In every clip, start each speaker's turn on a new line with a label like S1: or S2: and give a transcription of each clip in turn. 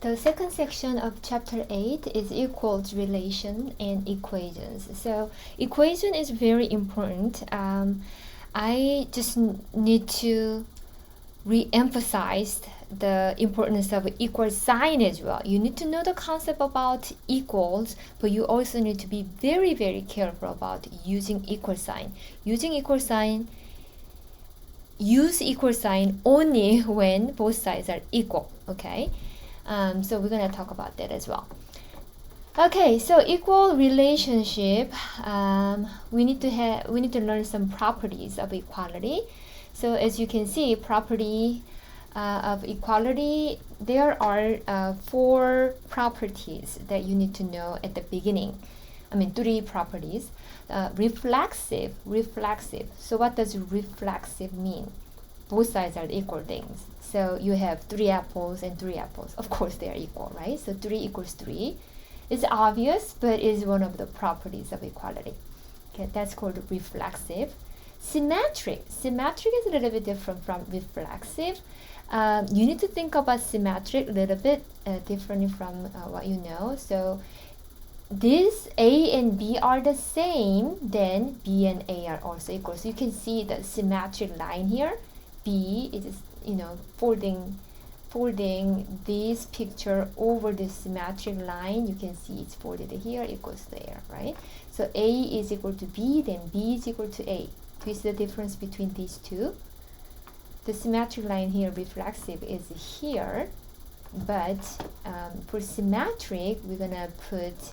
S1: The second section of chapter 8 is equals relation and equations. So equation is very important. I just need to re-emphasize the importance of equal sign as well. You need to know the concept about equals, but you also need to be very, very careful about using equal sign. Use equal sign only when both sides are equal, okay? So we're going to talk about that as well. Okay, so equal relationship, we need to learn some properties of equality. So as you can see, property of equality, there are 4 properties that you need to know at the beginning. 3 properties. Reflexive. So what does reflexive mean? Both sides are equal things. So you have 3 apples and 3 apples. Of course they are equal, right? So 3 equals 3. It's obvious, but is one of the properties of equality. Okay, that's called reflexive. Symmetric is a little bit different from reflexive. You need to think about symmetric a little bit differently from what you know. So this A and B are the same, then B and A are also equal. So you can see the symmetric line here. B is folding this picture over the symmetric line. You can see it's folded here equals there, right? So A is equal to B, then B is equal to A. Do you see the difference between these two? The symmetric line here, reflexive, is here, but for symmetric, we're gonna put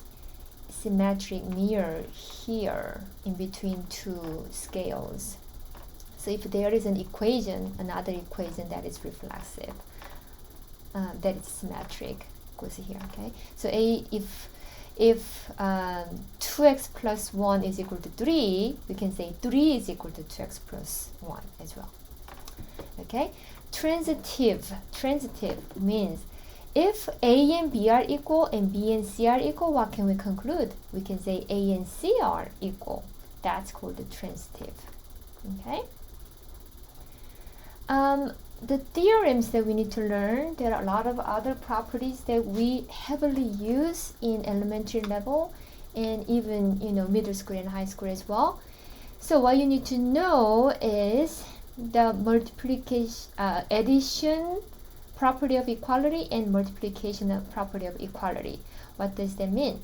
S1: symmetric near here in between 2 scales. So if there is an equation, another equation that is reflexive, that is symmetric, goes here, okay? So if 2x plus 1 is equal to 3, we can say 3 is equal to 2x plus 1 as well. Okay? Transitive means if A and B are equal and B and C are equal, what can we conclude? We can say A and C are equal. That's called the transitive. Okay? The theorems that we need to learn, there are a lot of other properties that we heavily use in elementary level and even middle school and high school as well. So what you need to know is the addition property of equality and multiplication property of equality. What does that mean?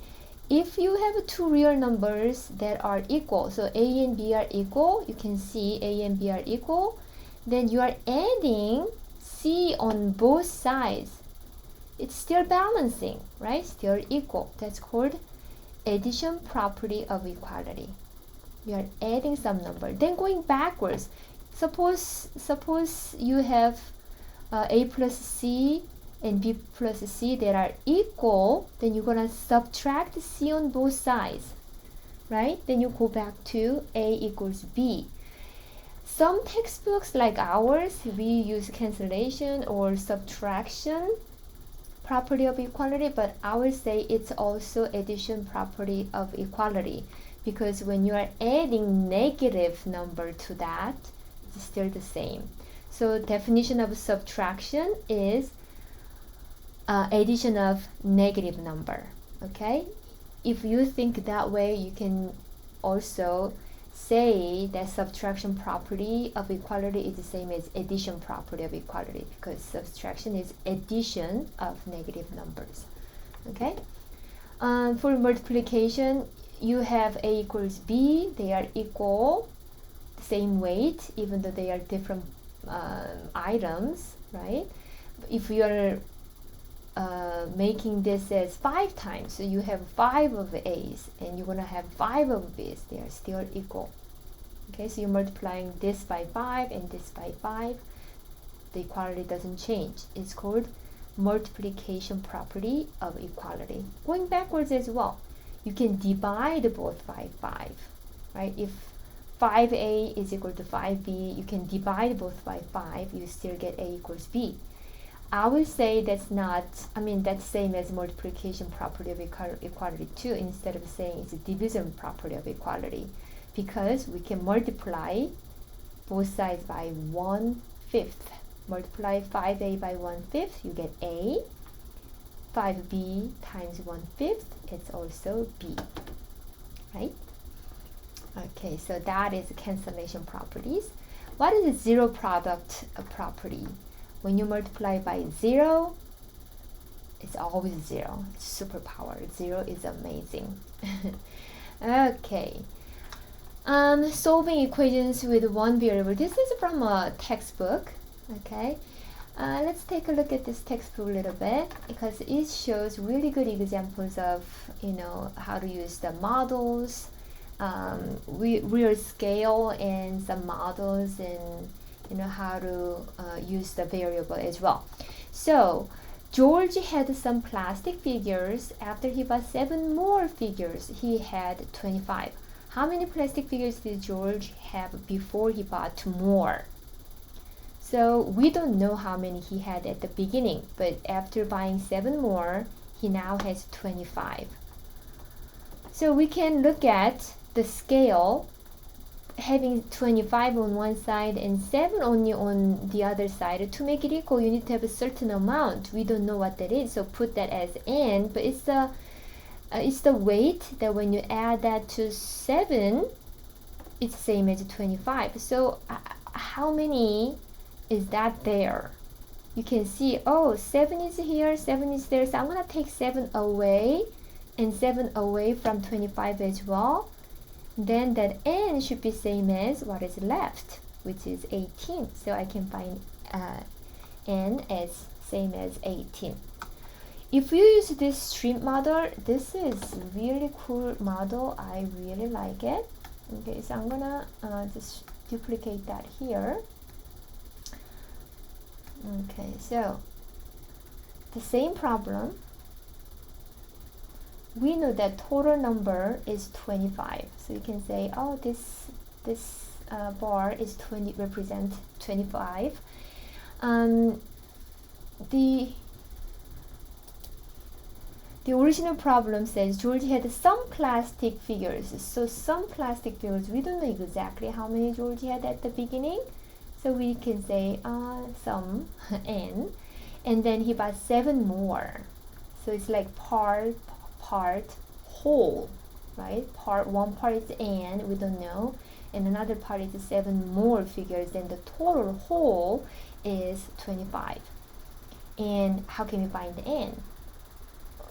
S1: If you have 2 real numbers that are equal, so A and B are equal, you can see A and B are equal, then you are adding C on both sides. It's still balancing, right? Still equal. That's called addition property of equality. You are adding some number. Then going backwards, suppose you have A plus C and B plus C that are equal, then you're gonna subtract C on both sides, right? Then you go back to A equals B. Some textbooks like ours, we use cancellation or subtraction property of equality, but ours say it's also addition property of equality, because when you are adding negative number to that, it's still the same. So definition of subtraction is addition of negative number. Okay, if you think that way, you can also say that subtraction property of equality is the same as addition property of equality, because subtraction is addition of negative numbers. Okay, for multiplication, you have A equals B. They are equal, same weight, even though they are different items, right? If you are making this as 5 times, so you have 5 of A's and you're gonna have 5 of B's, they are still equal. Okay, so you're multiplying this by 5 and this by 5, the equality doesn't change. It's called multiplication property of equality. Going backwards as well, you can divide both by 5, right? If 5A is equal to 5B, you can divide both by 5, you still get A equals B. I would say that's not, that's same as multiplication property of equality too, instead of saying it's a division property of equality, because we can multiply both sides by 1/5. Multiply 5A by 1/5, you get A. 5b times 1/5, it's also b, right? Okay, so that is cancellation properties. What is the zero product property? When you multiply by 0, it's always 0. It's superpower. 0 is amazing. Okay. Solving equations with one variable. This is from a textbook. Okay. Let's take a look at this textbook a little bit because it shows really good examples of how to use the models, real scale, and some models, and how to use the variable as well. So George had some plastic figures. After he bought 7 more figures, he had 25. How many plastic figures did George have before he bought more? So we don't know how many he had at the beginning, but after buying 7 more, he now has 25. So we can look at the scale, having 25 on one side and 7 only on the other side. To make it equal, you need to have a certain amount. We don't know what that is, so put that as n, but it's the weight that when you add that to 7, it's the same as 25. So how many is that there? You can see, 7 is here, 7 is there, so I'm going to take 7 away and 7 away from 25 as well. Then that n should be same as what is left, which is 18. So I can find n as same as 18. If you use this stream model, this is really cool model. I really like it. Okay, so I'm gonna just duplicate that here. Okay, so the same problem. We know that total number is 25. So you can say, this bar is 20, represent 25. The original problem says George had some plastic figures. So some plastic figures, we don't know exactly how many George had at the beginning. So we can say some n, and then he bought 7 more. So it's like part, whole, right? One part is n, we don't know, and another part is 7 more figures, then the total whole is 25. And how can we find n?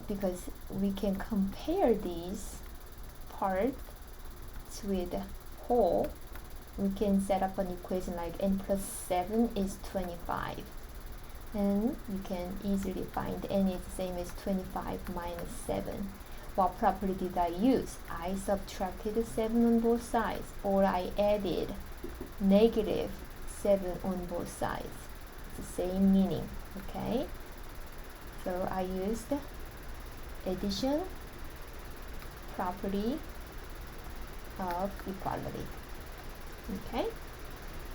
S1: Because we can compare these parts with whole. We can set up an equation like n plus 7 is 25. And you can easily find n is the same as 25 minus 7. What property did I use? I subtracted 7 on both sides, or I added negative 7 on both sides. It's the same meaning, okay? So I used addition property of equality, okay?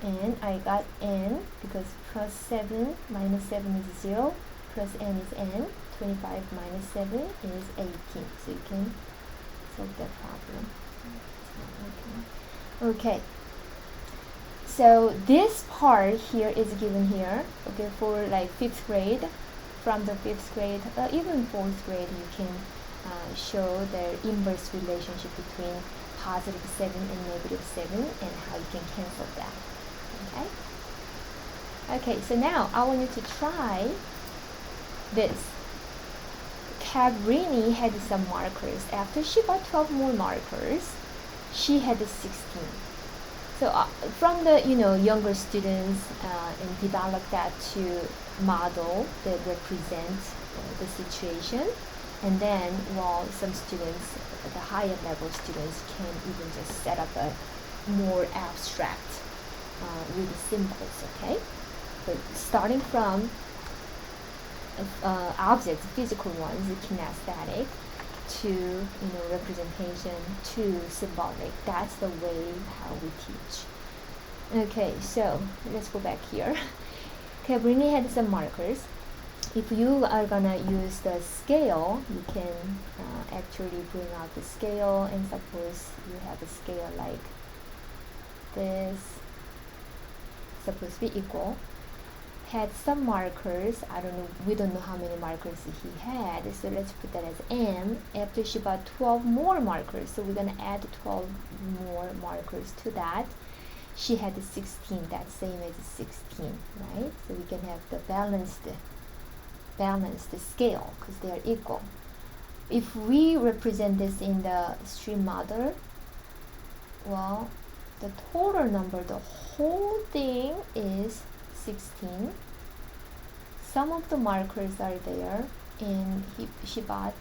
S1: And I got n because plus 7 minus 7 is 0, plus n is n, 25 minus 7 is 18. So you can solve that problem. Okay. So this part here is given here, okay, for like 5th grade. From the 5th grade, even 4th grade, you can show the inverse relationship between positive 7 and negative 7 and how you can cancel that. Okay, so now I want you to try this. Cabrini had some markers. After she bought 12 more markers, she had 16. So from the younger students and develop that to model that represent the situation, and then while some students, the higher level students, can even just set up a more abstract with symbols. Okay, but starting from objects, physical ones, kinesthetic, to representation, to symbolic. That's the way how we teach. Okay, so let's go back here. Cabrini had some markers. If you are gonna use the scale, you can actually bring out the scale, and suppose you have a scale like this, supposed to be equal. had some markers. I don't know, we don't know how many markers he had, so let's put that as m. After she bought 12 more markers, so we're gonna add 12 more markers to that. She had 16, that's same as 16, right? So we can have the balanced scale because they are equal. If we represent this in the stream model, well, the total number, the whole thing is 16. Some of the markers are there, and he bought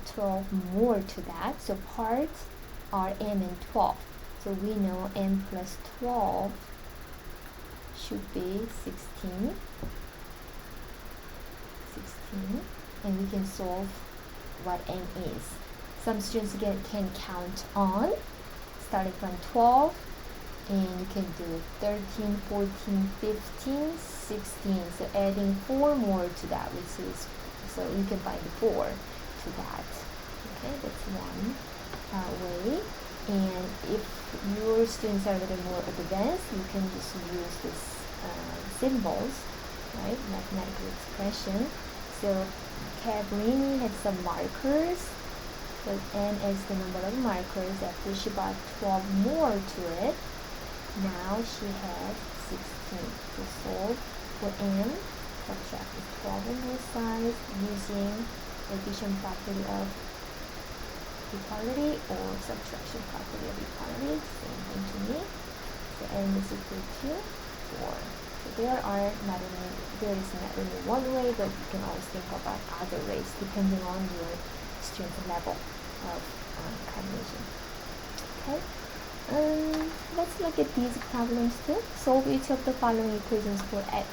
S1: 12 more to that. So parts are m and 12. So we know m plus 12 should be 16. And we can solve what n is. Some students can count on starting from 12, and you can do 13, 14, 15, 16. So adding 4 more to that, which is, so you can find 4 to that. Okay, that's one way. And if your students are a little more advanced, you can just use this symbols, right? Mathematical expression. So Cabrini had some markers. So n is the number of markers. After she bought 12 more to it, now she has 16. To solve for n, subtract the 12 on both sides using addition property of equality or subtraction property of equality. Same thing to me. So n is equal to 4. So there is not only one way, but you can always think about other ways depending on your student's level of cognition. Okay. Let's look at these problems too. Solve each of the following equations for x.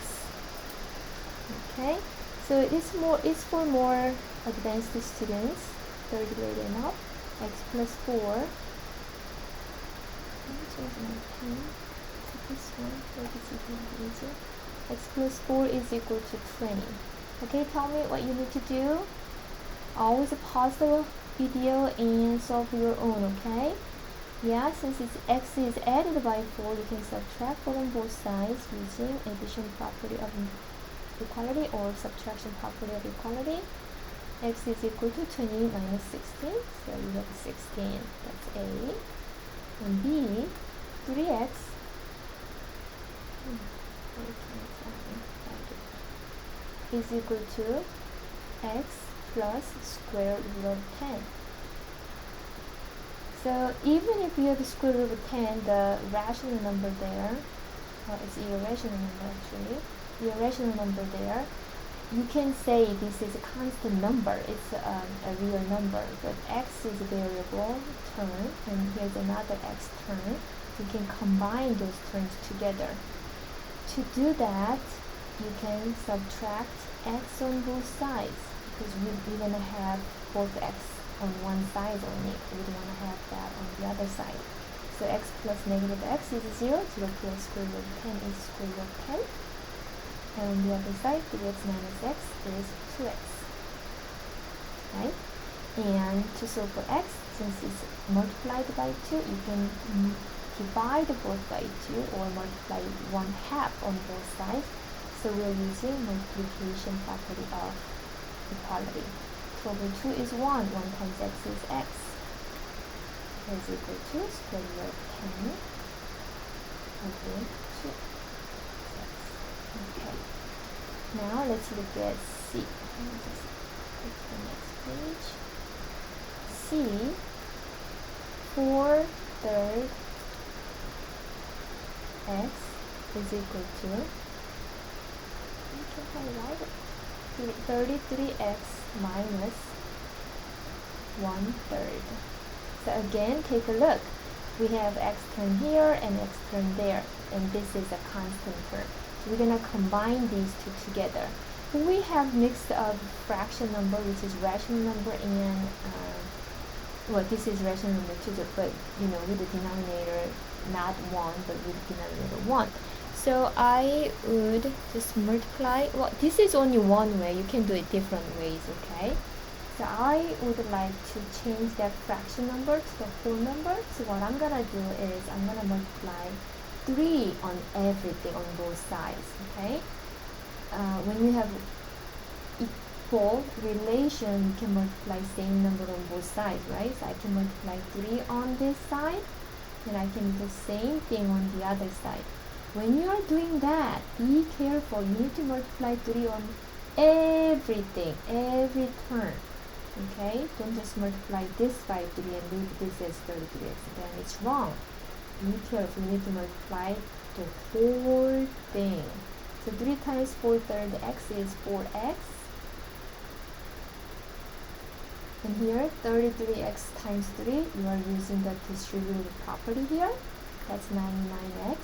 S1: Okay. So it's for more advanced students, third grade and up. X plus 4. Let me change my pen to this one so it's easier. X plus 4 is equal to 20. Okay, tell me what you need to do. Always pause the video and solve your own, okay? Yeah, since x is added by 4, you can subtract 4 on both sides using addition property of equality or subtraction property of equality. X is equal to 20 minus 16, so you have 16, that's A. And B, 3x is equal to x plus square root of 10. So even if you have the square root of 10, the rational number there, it's irrational number actually, the irrational number there, you can say this is a constant number, it's a real number, but x is a variable term, and here's another x term. You can combine those terms together. To do that, you can subtract x on both sides, because we're going to have both x on one side only. We don't want to have that on the other side. So x plus negative x is 0, 0 plus square root of 10 is square root of 10. And on the other side, 3x minus x is 2x. Right? And to solve for x, since it's multiplied by 2, you can divide both by 2 or multiply 1/2 on both sides. So we're using multiplication property of equality. 2 over 2 is 1. 1 times x is x. Is equal to square root of 10 over 2. Okay. Now let's look at C. Let me just click the next page. C, 4/3 x is equal to, you can highlight it, 33x minus 1/3. So again, take a look. We have x term here and x term there, and this is a constant term. So we're going to combine these two together. We have mix of fraction number, which is rational number, and well, this is rational number too, but with the denominator not 1, but with the denominator 1. So I would just multiply. Well, this is only one way. You can do it different ways, okay? So I would like to change that fraction number to the whole number. So what I'm gonna do is I'm gonna multiply 3 on everything on both sides. Okay, when you have equal relation, you can multiply same number on both sides, right? So I can multiply 3 on this side, and I can do the same thing on the other side. When you are doing that, be careful. You need to multiply 3 on everything, every term. Okay, don't just multiply this by 3 and leave this as 33x, then it's wrong. Be careful. You need to multiply the whole thing. So 3 times 4 third x is 4x. And here 33x times 3, you are using the distributive property here. That's 99x.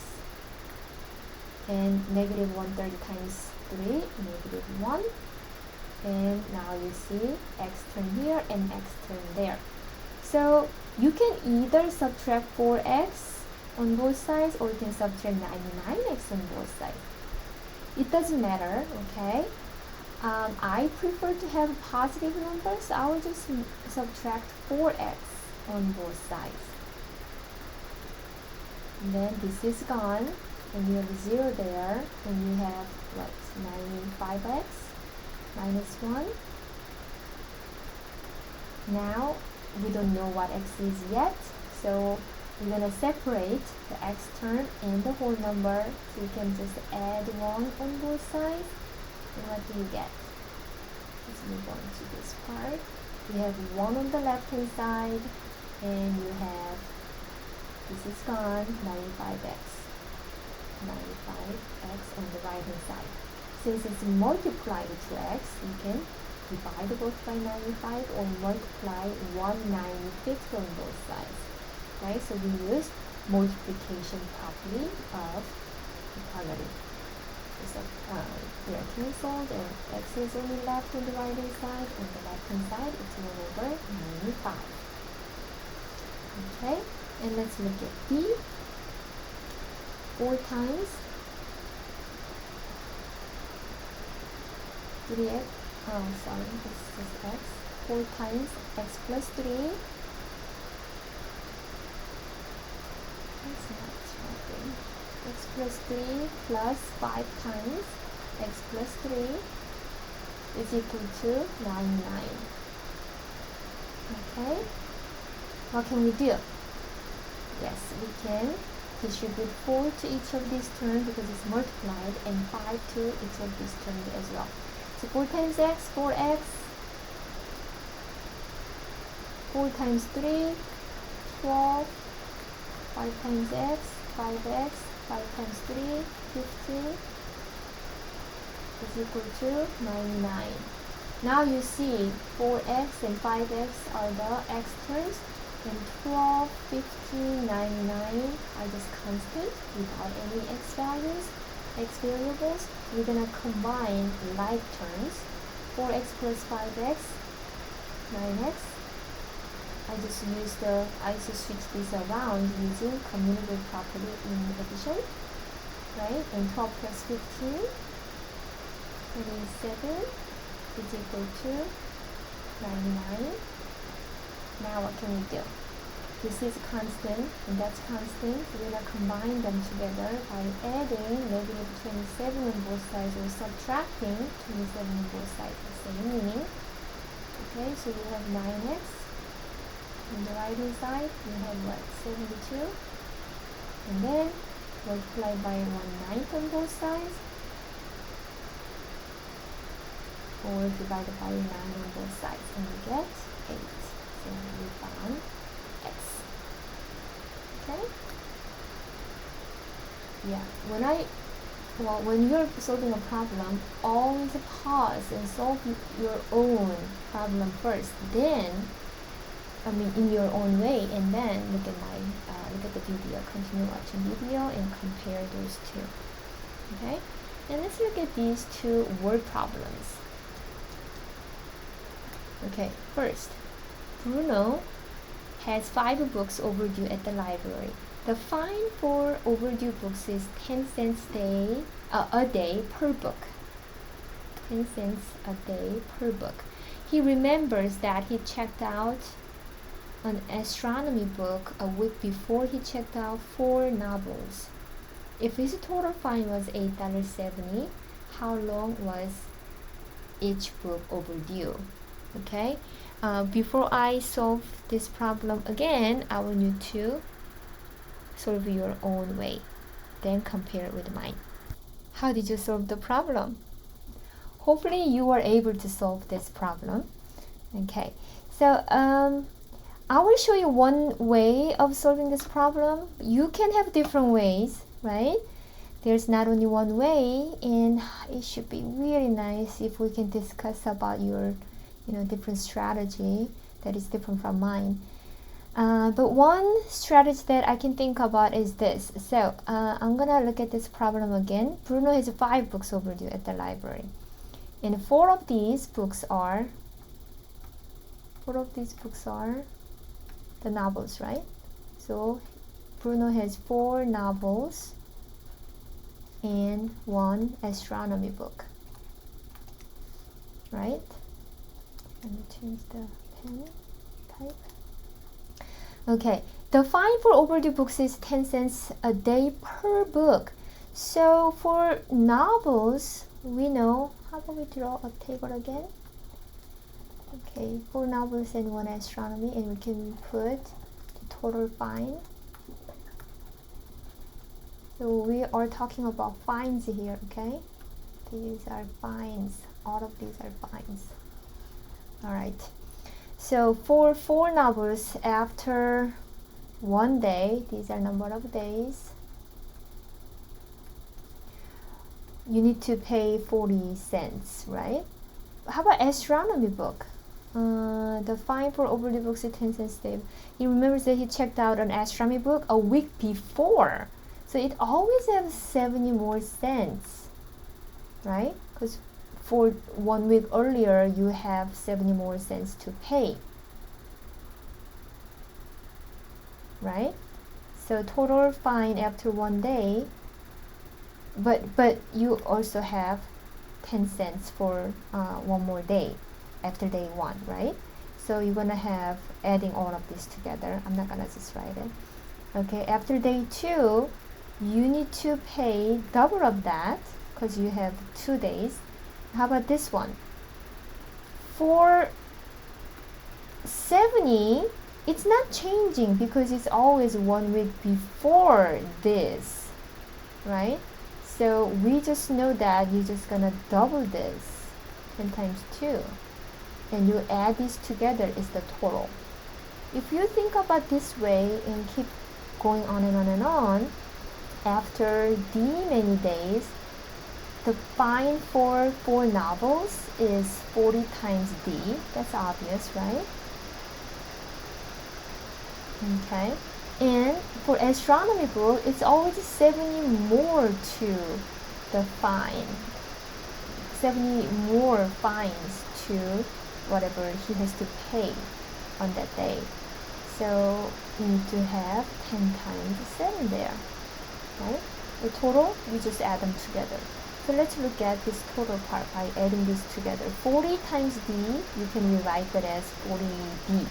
S1: And negative 130 times 3, negative 1. And now you see x term here and x term there. So you can either subtract 4x on both sides, or you can subtract 99x on both sides. It doesn't matter, okay? I prefer to have positive numbers, so I will just subtract 4x on both sides. And then this is gone, and you have a 0 there, and you have what? 95x minus 1. Now we don't know what x is yet, so we're going to separate the x term and the whole number, so you can just add 1 on both sides. And what do you get? Let's move on to this part. You have 1 on the left hand side, and you have, this is gone, 95x. 95x on the right hand side. Since it's multiplied to x, you can divide both by 95 or multiply 1/95 on both sides. Right? So we use multiplication property of equality. So they are cancelled, and x is only left on the right hand side. On the left hand side, it's 1 over 95. Okay, and let's look at b. 4 times 3x, oh sorry, this is x. 4 times x plus 3. That's not something. X plus 3 plus 5 times x plus 3 is equal to 99. Okay, what can we do? Yes, we can distribute 4 to each of these terms because it's multiplied, and 5 to each of these terms as well. So 4 times x, 4x. 4 times 3, 12. 5 times x, 5x. 5 times 3, 15. Is equal to 99. Now you see 4x and 5x are the x terms, and 12, 15, 99 are just constant without any x values, x variables. We're gonna combine like terms. 4x plus 5x, 9x. I just switch this around using commutative property in addition, right? And 12 plus 15, 27 is equal to 99. Now what can we do? This is constant and that's constant. We're going to combine them together by adding negative 27 on both sides or subtracting 27 on both sides. The same meaning. Okay, so you have 9x. On the right hand side, you have what? 72. And then multiply by 1/9 on both sides. Or divided by 9 on both sides. And you get 8. So we found x. Okay? Yeah. When you're solving a problem, always pause and solve your own problem first. Then, in your own way, and then look at the video. Continue watching video and compare those two. Okay? And let's look at these two word problems. Okay, first, Bruno has 5 books overdue at the library. The fine for overdue books is 10 cents a day per book. 10 cents a day per book. He remembers that he checked out an astronomy book a week before he checked out 4 novels. if his total fine was $8.70, how long was each book overdue? Okay, before I solve this problem again, I will need to solve your own way, then compare it with mine. How did you solve the problem? Hopefully you were able to solve this problem. Okay, so I will show you one way of solving this problem. You can have different ways, right? There's not only one way, and it should be really nice if we can discuss about your different strategy that is different from mine. But one strategy that I can think about is this. So I'm gonna look at this problem again. Bruno has 5 books overdue at the library, and 4 of these books are the novels, right? So Bruno has 4 novels and 1 astronomy book, right? Let me change the pen type. Okay, the fine for overdue books is 10 cents a day per book. So for novels, we know, how about we draw a table again? Okay, 4 novels and 1 astronomy, and we can put the total fine. So we are talking about fines here, okay? These are fines. All of these are fines. Alright. So for 4 novels, after 1 day, these are number of days, you need to pay 40 cents, right? How about astronomy book? The fine for overdue books is 10 cents. He remembers that he checked out an astronomy book a week before, so it always has 70 more cents, right? Because for 1 week earlier, you have 70 more cents to pay, right? So total fine after 1 day, but you also have 10 cents for 1 more day after day 1, right? So you're gonna have adding all of this together. I'm not gonna just write it. Okay, after day 2, you need to pay double of that because you have 2 days. How about this one? For 70, it's not changing because it's always 1 week before this, right? So we just know that you're just gonna double this 10 times 2, and you add these together is the total. If you think about this way and keep going on and on and on, after the many days, the fine for 4 novels is 40 times D. That's obvious, right? Okay. And for astronomy book, it's always 70 more to the fine. 70 more fines to whatever he has to pay on that day. So you need to have 10 times 7 there, right? The total, you just add them together. So let's look at this total part by adding this together. 40 times D, you can rewrite that as 40D.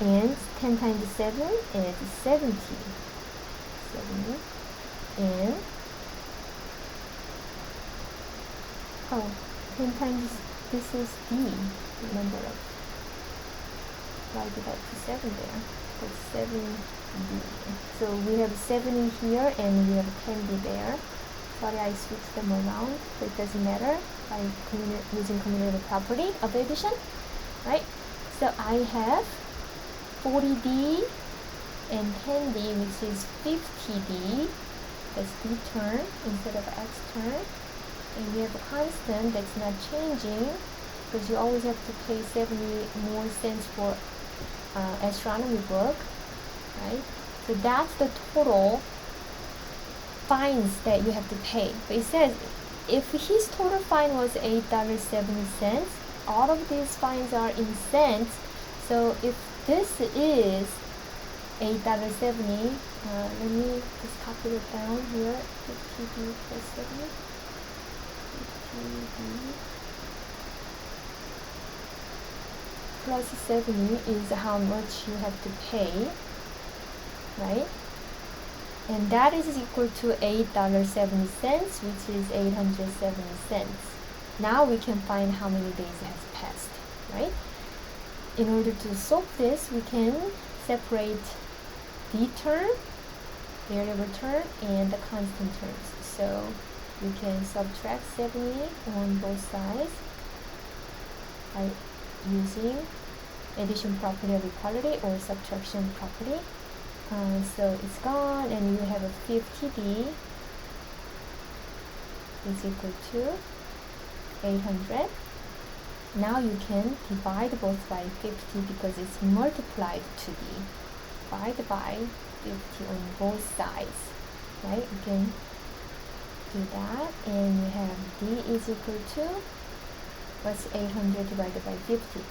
S1: And 10 times 7 is 70. 70. And 10 times this is D, remember it. Write it out to 7 there. That's 7D. So we have 70 here and we have 10D there. Sorry, I switched them around, but it doesn't matter by using commutative property of addition, right? So I have 40D and 10D, which is 50D. That's D term instead of X term. And we have a constant that's not changing because you always have to pay 70 more cents for astronomy book, right? So that's the total fines that you have to pay. But it says if his total fine was $8.70, all of these fines are in cents. So if this is $8.70, let me just copy it down here. 50D plus 70. 50D plus 70 is how much you have to pay, right? And that is equal to $8.70, which is 870 cents. Now we can find how many days has passed, right? In order to solve this, we can separate the term, variable term, and the constant terms. So we can subtract 70 on both sides by using addition property of equality or subtraction property. So it's gone, and you have a 50D is equal to 800. Now you can divide both by 50 because it's multiplied to D. Divide by 50 on both sides, right? You can do that, and you have D is equal to, what's 800 divided by 50?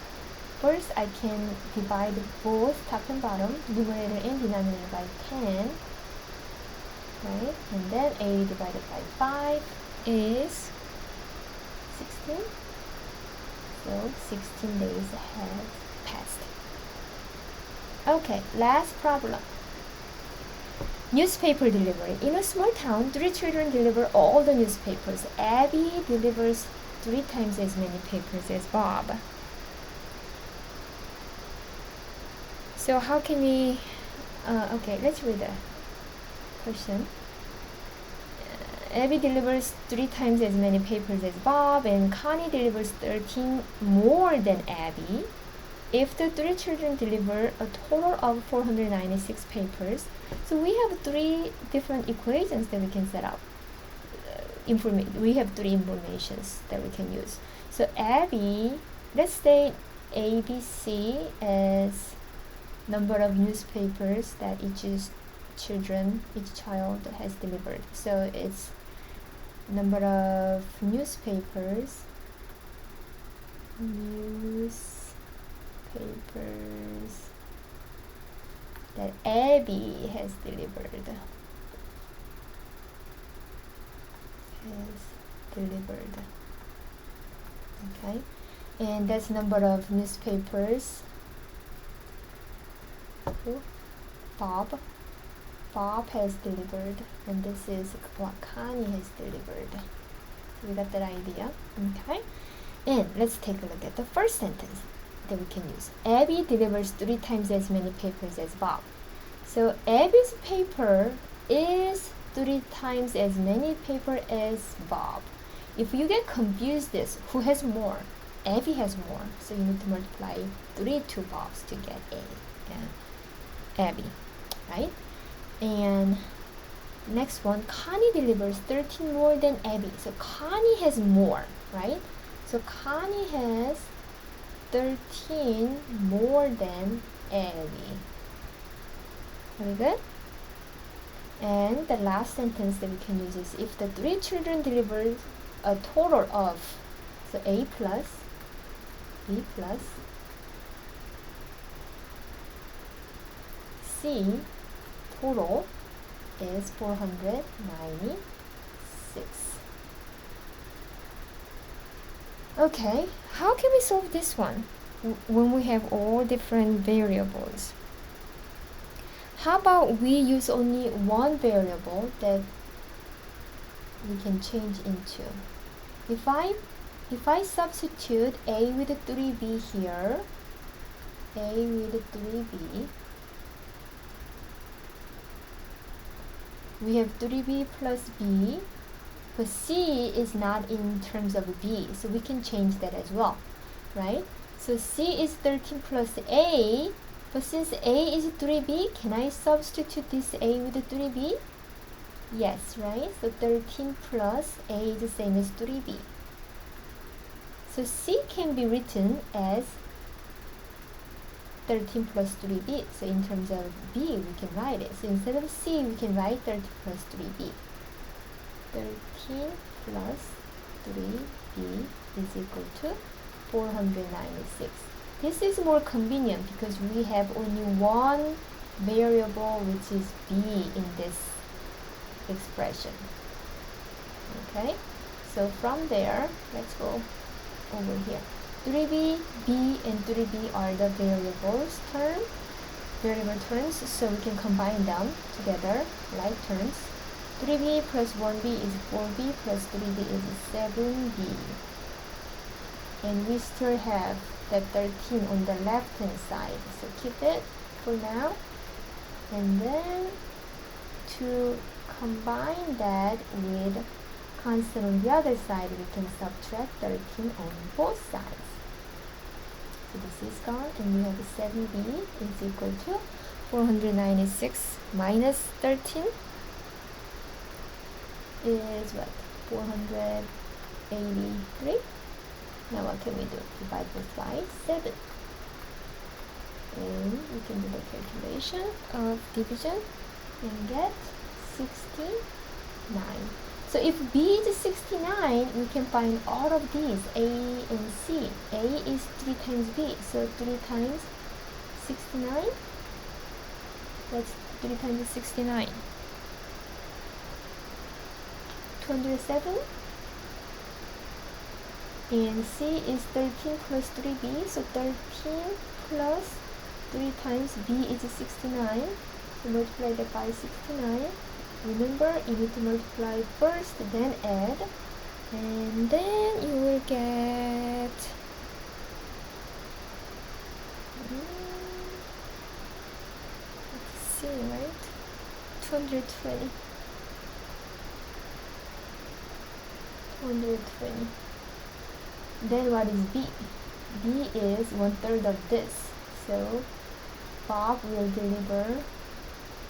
S1: First, I can divide both top and bottom, numerator and denominator, by 10, right? And then 80 divided by 5 is 16. So 16 days have passed. Okay, last problem. Newspaper delivery. In a small town, 3 children deliver all the newspapers. Abby delivers 3 times as many papers as Bob. So how can we, okay, let's read the question. Abby delivers 3 times as many papers as Bob, and Connie delivers 13 more than Abby. If the 3 children deliver a total of 496 papers, so we have 3 different equations that we can set up. We have 3 informations that we can use. So Abby, let's say ABC as number of newspapers that each child has delivered. So it's number of newspapers that Abby has delivered. Okay, and that's number of newspapers Bob has delivered, and this is what Connie has delivered. So we got that idea. Okay, and let's take a look at the first sentence that we can use. Abby delivers 3 times as many papers as Bob. So Abby's paper is 3 times as many paper as Bob. If you get confused, who has more? Abby has more, so you need to multiply 3 to Bob's to get Abby, right? And next one, Connie delivers 13 more than Abby. So Connie has more, right? So Connie has 13 more than Abby. Very good. And the last sentence that we can use is if the 3 children deliver a total of, so A plus B plus C total is 496. Okay, how can we solve this one when we have all different variables? How about we use only one variable that we can change into? If I substitute A with 3B here, A with 3B, we have 3B plus B, but C is not in terms of B, so we can change that as well, right? So C is 13 plus A, but since A is 3B, can I substitute this A with 3B? Yes, right? So 13 plus A is the same as 3B. So C can be written as 13 plus 3B. So in terms of B, we can write it. So instead of C, we can write 13 plus 3B. 13 plus 3B is equal to 496. This is more convenient because we have only one variable, which is B in this expression. Okay, so from there, let's go over here. 3B, B, and 3B are the variables term. variable terms, so we can combine them together like terms. 3b plus 1b is 4b plus 3b is 7b. And we still have that 13 on the left hand side, so keep it for now. And then to combine that with constant on the other side, we can subtract 13 on both sides. So this is gone, and we have 7b is equal to 496 minus 13 is what? 483. Now what can we do? Divide both sides, 7. And we can do the calculation of division and get 69. So if b is 69, we can find all of these, a and c. A is 3 times b, so 3 times 69. That's 3 times 69. 207. And c is 13 plus 3b, so 13 plus 3 times b is 69. So multiply that by 69. Remember, you need to multiply first, then add, and then you will get let's see, right? 220. 220. Then what is b? b is 1/3 of this, so Bob will deliver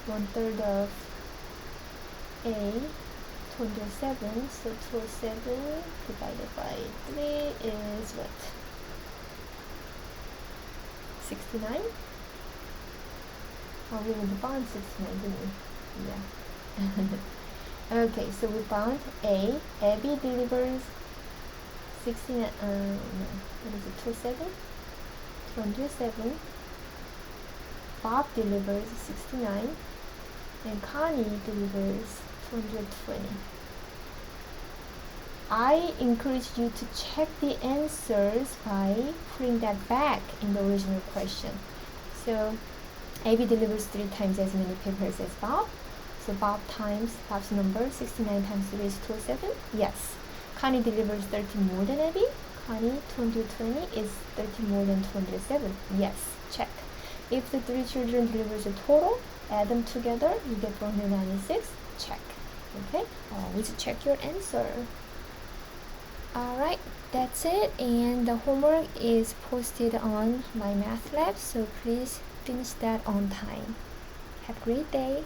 S1: 1/3 of a, 207, so 207 divided by 3 is what? 69? Oh, we would found 69, didn't we? Yeah. Okay, so we found A. Abby delivers 69, no, what is it, 207? 207. Bob delivers 69. And Connie delivers 220. I encourage you to check the answers by putting that back in the original question. So Abby delivers 3 times as many papers as Bob. So Bob's number, 69 times 3 is 207. Yes. Connie delivers 13 more than Abby. Connie 220 is 13 more than 207. Yes. Check. If the 3 children delivers a total, add them together, you get 496. Check. Okay? Always check your answer. Alright, that's it. And the homework is posted on my math lab, so please finish that on time. Have a great day.